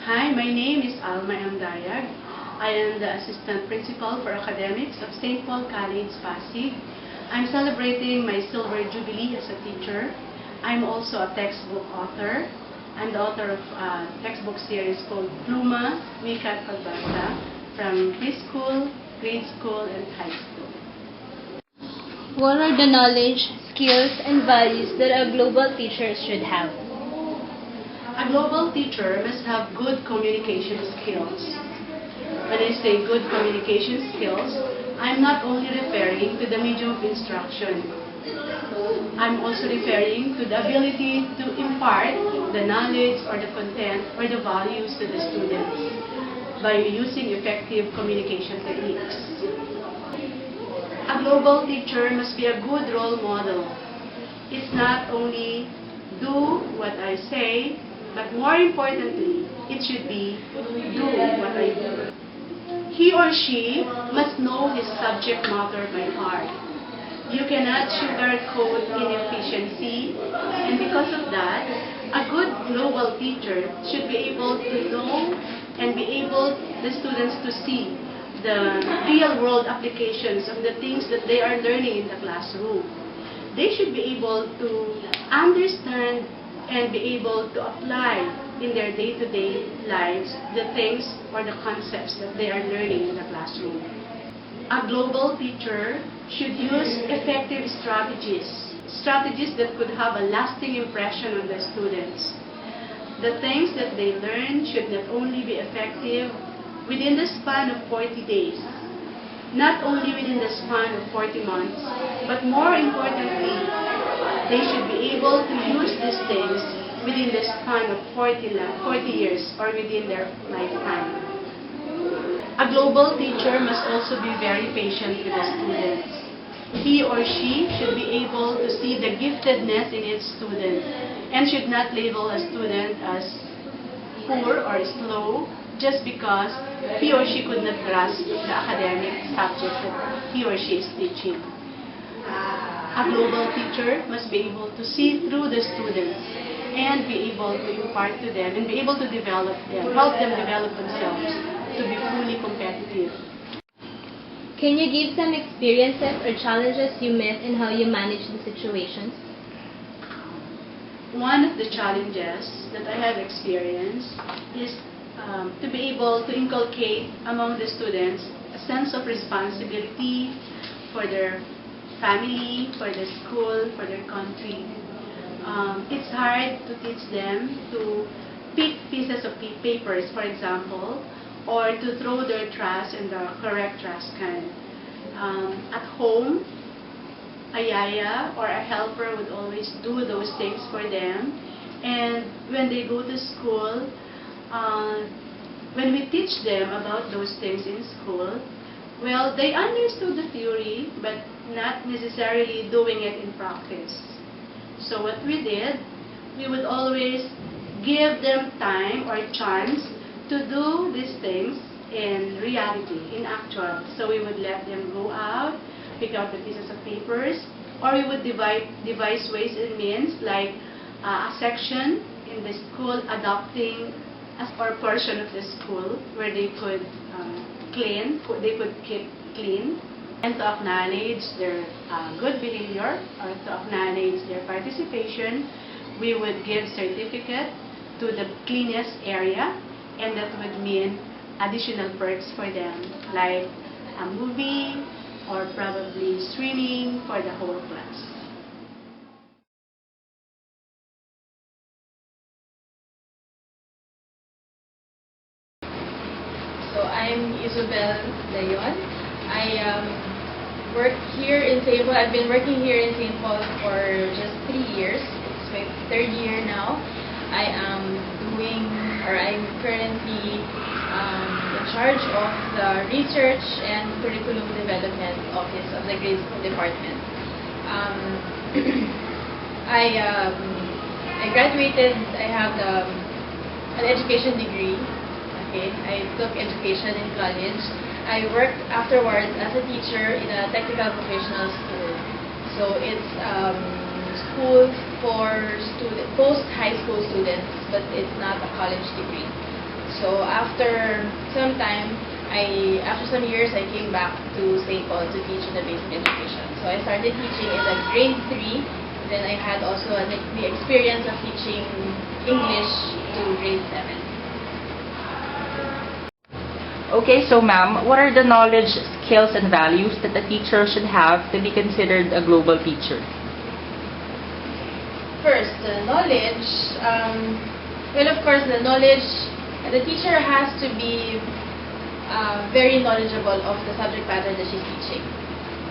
Hi, my name is Alma M. Dayag. I am the Assistant Principal for Academics of St. Paul College, Pasig. I'm celebrating my Silver Jubilee as a teacher. I'm also a textbook author. I'm the author of a textbook series called Pluma, Wika at Pagbasa from preschool, grade school, and high school. What are the knowledge, skills, and values that a global teacher should have? A global teacher must have good communication skills. When I say good communication skills, I'm not only referring to the medium of instruction. I'm also referring to the ability to impart the knowledge or the content or the values to the students by using effective communication techniques. A global teacher must be a good role model. It's not only do what I say, but more importantly, it should be do what I do. He or she must know his subject matter by heart. You cannot sugarcoat inefficiency, and because of that, a good global teacher should be able to know and be able the students to see the real-world applications of the things that they are learning in the classroom. They should be able to understand and be able to apply in their day-to-day lives the things or the concepts that they are learning in the classroom. A global teacher should use effective strategies that could have a lasting impression on the students. The things that they learn should not only be effective within the span of 40 days, not only within the span of 40 months, but more importantly, they should be able to use these things within the span of 40 years or within their lifetime. A global teacher must also be very patient with the students. He or she should be able to see the giftedness in its student and should not label a student as poor or slow just because he or she could not grasp the academic subject that he or she is teaching. A global teacher must be able to see through the students and be able to impart to them and be able to develop them, help them develop themselves to be fully competitive. Can you give some experiences or challenges you met and how you manage the situations? One of the challenges that I have experienced is to be able to inculcate among the students a sense of responsibility for their family, for the school, for their country. It's hard to teach them to pick pieces of papers, for example, or to throw their trash in the correct trash can. At home, a yaya or a helper would always do those things for them. And when they go to school, when we teach them about those things in school, well, they understood the theory, but not necessarily doing it in practice. So what we did, we would always give them time or chance to do these things in reality, in actual. So we would let them go out, pick out the pieces of papers, or we would devise ways and means like a section in the school adopting as or portion of the school where they could they could keep clean, and to acknowledge their good behavior or to acknowledge their participation, we would give certificate to the cleanest area, and that would mean additional perks for them, like a movie or probably swimming for the whole class. So I'm Isabel Leon. I work here in St. Paul. I've been working here in St. Paul for just 3 years. It's my 3rd year now. I'm currently in charge of the research and curriculum development office of the grade school department. I graduated. I have an education degree. Okay, I took education in college. I worked afterwards as a teacher in a technical vocational school. So it's school for post-high school students, but it's not a college degree. So after some time, after some years, I came back to St. Paul to teach in the basic education. So I started teaching in the grade 3. Then I had also the experience of teaching English to grade 7. Okay, so ma'am, what are the knowledge, skills, and values that a teacher should have to be considered a global teacher? First, the knowledge. Well, of course, the knowledge, the teacher has to be very knowledgeable of the subject matter that she's teaching.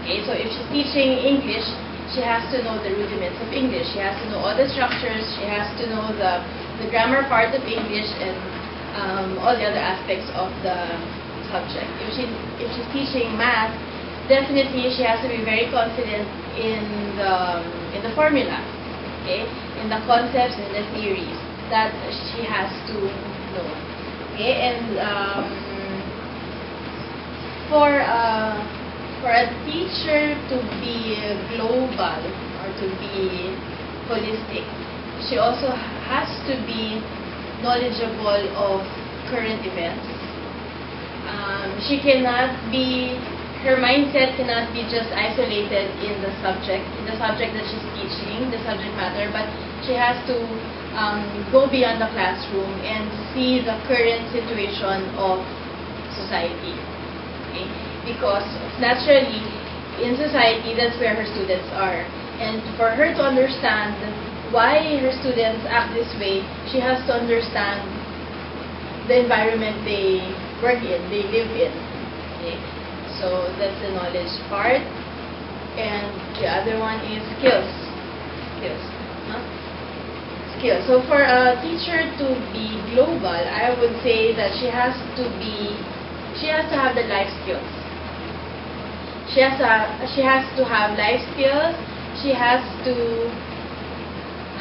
Okay, so if she's teaching English, she has to know the rudiments of English. She has to know all the structures. She has to know the grammar part of English and all the other aspects of the subject. If she's teaching math, definitely she has to be very confident in the formula, okay, in the concepts and the theories that she has to know. Okay, and for a teacher to be global or to be holistic, she also has to be knowledgeable of current events. Her mindset cannot be just isolated in the subject that she's teaching, the subject matter, but she has to go beyond the classroom and see the current situation of society. Okay? Because naturally, in society, that's where her students are. And for her to understand why her students act this way, she has to understand the environment they work in, they live in. Okay? So that's the knowledge part. And the other one is skills. Skills. So for a teacher to be global, I would say that she has to have the life skills. She has to have life skills. She has to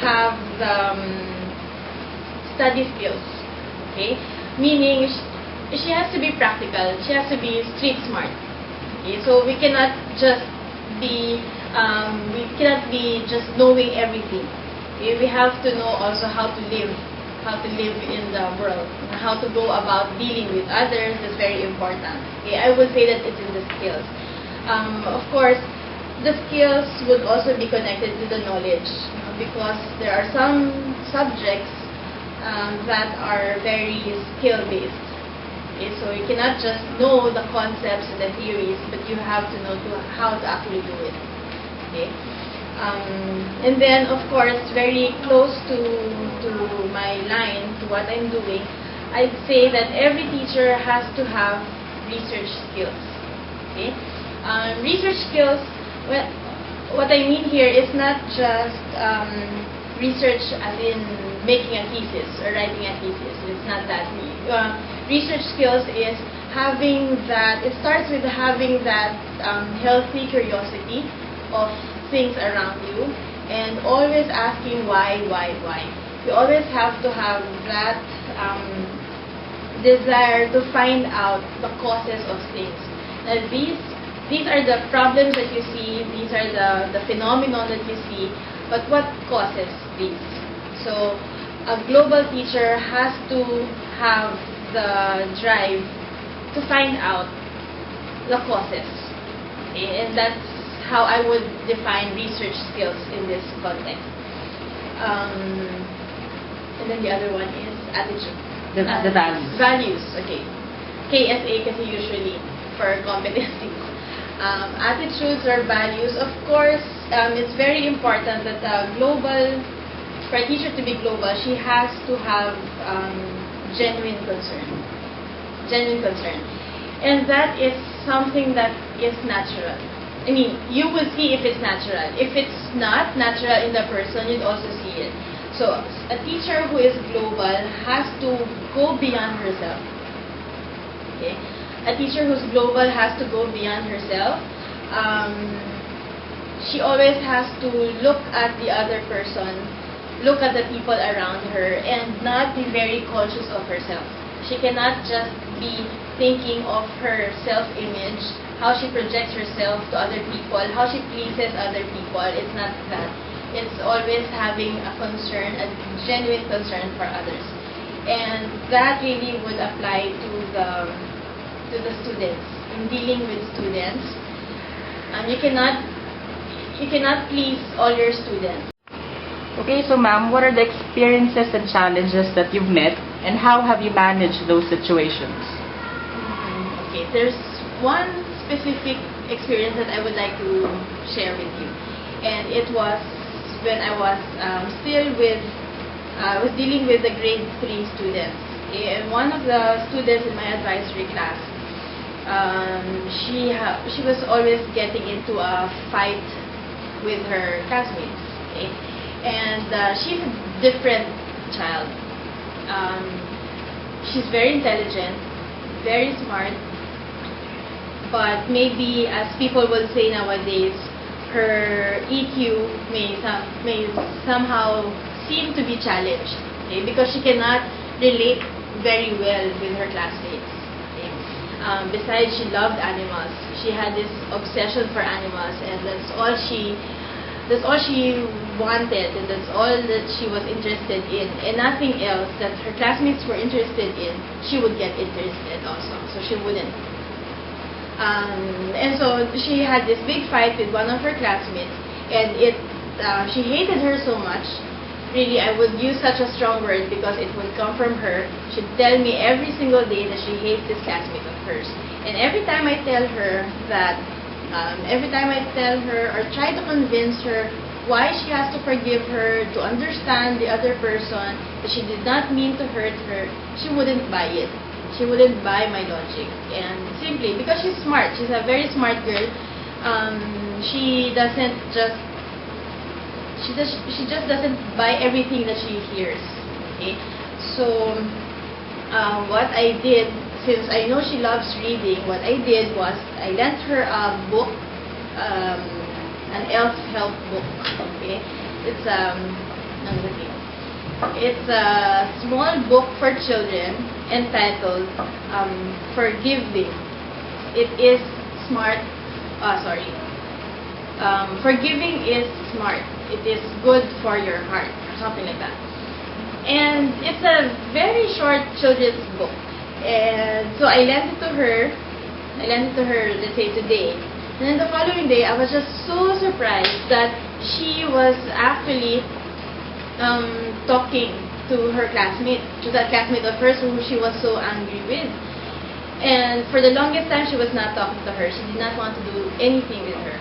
have study skills, okay? Meaning she has to be practical. She has to be street smart. Okay, so we cannot just be just knowing everything. Okay, we have to know also how to live in the world, and how to go about dealing with others. Is very important. Okay, I would say that it's in the skills. Of course, the skills would also be connected to the knowledge, because there are some subjects that are very skill-based. Okay, so you cannot just know the concepts and the theories, but you have to know how to actually do it. Okay, and then of course, very close to my line, to what I'm doing, I'd say that every teacher has to have research skills. Okay, research skills. Well, what I mean here is not just research as in making a thesis or writing a thesis. It's not that. Research skills is having that, it starts with having that healthy curiosity of things around you and always asking why. You always have to have that desire to find out the causes of things. Now these are the problems that you see, these are the phenomenon that you see, but what causes these? So a global teacher has to have the drive to find out the causes. Okay? And that's how I would define research skills in this context. And then the other one is attitude. The values. Values, okay. KSA kasi usually for competency. Attitudes or values, of course, it's very important that for a teacher to be global, she has to have genuine concern. And that is something that is natural. I mean, you will see if it's natural. If it's not natural in the person, you'd also see it. So a teacher who is global has to go beyond herself. Okay? A teacher who's global has to go beyond herself. She always has to look at the other person, look at the people around her, and not be very conscious of herself. She cannot just be thinking of her self-image, how she projects herself to other people, how she pleases other people. It's not that. It's always having a concern, a genuine concern for others. And that really would apply to the students. In dealing with students, you cannot please all your students. Okay, so ma'am, what are the experiences and challenges that you've met, and how have you managed those situations? Okay, there's one specific experience that I would like to share with you, and it was when I was I was dealing with the grade 3 students. And one of the students in my advisory class, she was always getting into a fight with her classmates. Okay? And she's a different child. She's very intelligent, very smart, but maybe, as people will say nowadays, her EQ may somehow seem to be challenged, okay? Because she cannot relate very well with her classmates. Okay? Besides, she loved animals. She had this obsession for animals, and that's all she wanted, and that's all that she was interested in, and nothing else that her classmates were interested in, she would get interested also, so she wouldn't. And so she had this big fight with one of her classmates, and she hated her so much. Really, I would use such a strong word because it would come from her. She'd tell me every single day that she hates this classmate of hers. And every time I tell her or try to convince her why she has to forgive her, to understand the other person, that she did not mean to hurt her, she wouldn't buy it. She wouldn't buy my logic. And simply because she's smart, she's a very smart girl, she just doesn't buy everything that she hears. Okay? So what I did, since I know she loves reading, what I did was I lent her a book, an elf help book. Okay, it's a small book for children entitled "Forgiving." It is smart. Forgiving is smart. It is good for your heart, or something like that. And it's a very short children's book. And so I lent it to her. Let's say today. And then the following day, I was just so surprised that she was actually talking to her classmate, to that classmate of hers who she was so angry with. And for the longest time, she was not talking to her. She did not want to do anything with her.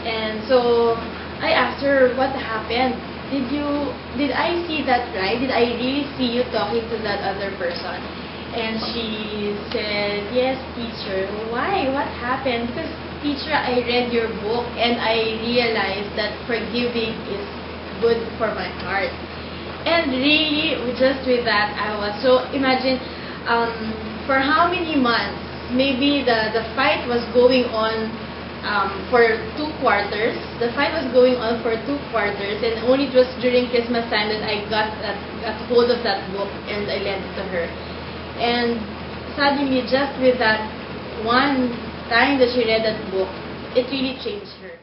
And so I asked her, what happened? Did I see that right? Did I really see you talking to that other person? And she said, yes, teacher. Why? What happened? Because, teacher, I read your book and I realized that forgiving is good for my heart. And really, just with that, I was so, imagine, for how many months, maybe the fight was going on for 2 quarters. The fight was going on for 2 quarters, and only it was during Christmas time that I got hold of that book and I lent it to her. And suddenly, just with that one time that she read that book, it really changed her.